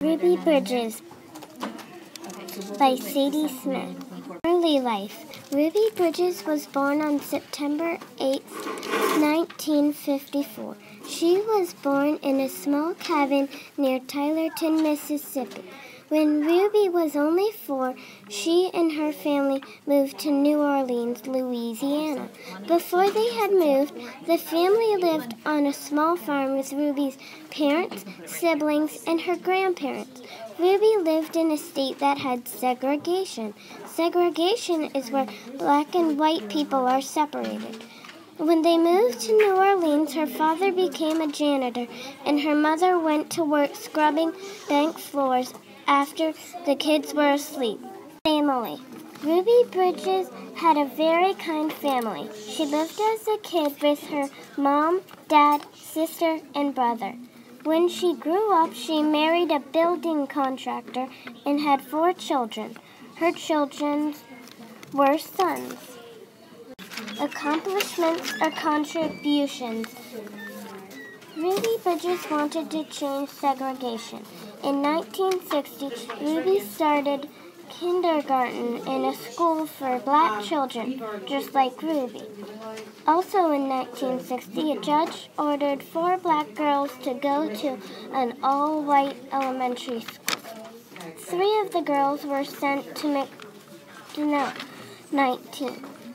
Ruby Bridges by Sadie Smith. Early life. Ruby Bridges was born on September 8, 1954. She was born in a small cabin near Tylerton, Mississippi. When Ruby was only 4, she and her family moved to New Orleans, Louisiana. Before they had moved, the family lived on a small farm with Ruby's parents, siblings, and her grandparents. Ruby lived in a state that had segregation. Segregation is where black and white people are separated. When they moved to New Orleans, her father became a janitor, and her mother went to work scrubbing bank floors after the kids were asleep. Family. Ruby Bridges had a very kind family. She lived as a kid with her mom, dad, sister, and brother. When she grew up, she married a building contractor and had 4 children. Her children were sons. Accomplishments or contributions. Ruby Bridges wanted to change segregation. In 1960, Ruby started kindergarten in a school for black children, just like Ruby. Also in 1960, a judge ordered 4 black girls to go to an all-white elementary school. 3 of the girls were sent to McDonogh.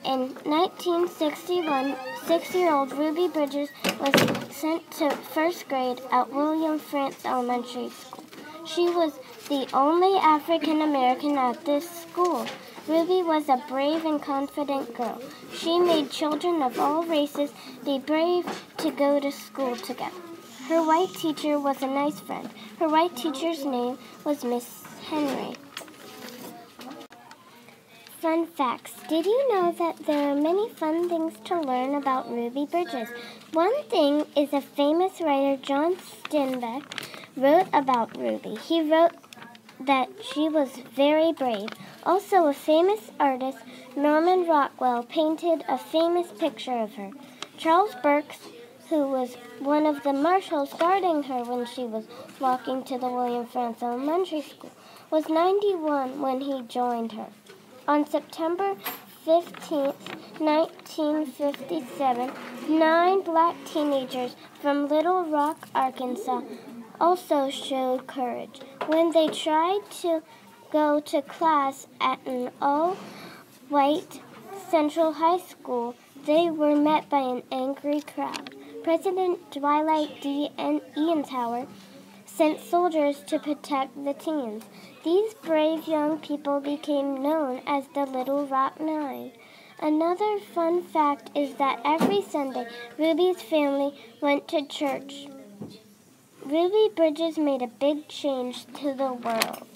In 1961, 6-year-old Ruby Bridges was sent to 1st grade at William Frantz Elementary School. She was the only African American at this school. Ruby was a brave and confident girl. She made children of all races be brave to go to school together. Her white teacher was a nice friend. Her white teacher's name was Miss Henry. Fun facts. Did you know that there are many fun things to learn about Ruby Bridges? One thing is a famous writer, John Steinbeck, wrote about Ruby. He wrote that she was very brave. Also, a famous artist, Norman Rockwell, painted a famous picture of her. Charles Burks, who was one of the marshals guarding her when she was walking to the William Frantz Elementary School, was 91 when he joined her. On September 15, 1957, 9 black teenagers from Little Rock, Arkansas, also showed courage. When they tried to go to class at an all-white Central High School, they were met by an angry crowd. President Dwight D. Eisenhower sent soldiers to protect the teens. These brave young people became known as the Little Rock Nine. Another fun fact is that every Sunday, Ruby's family went to church. Ruby Bridges made a big change to the world.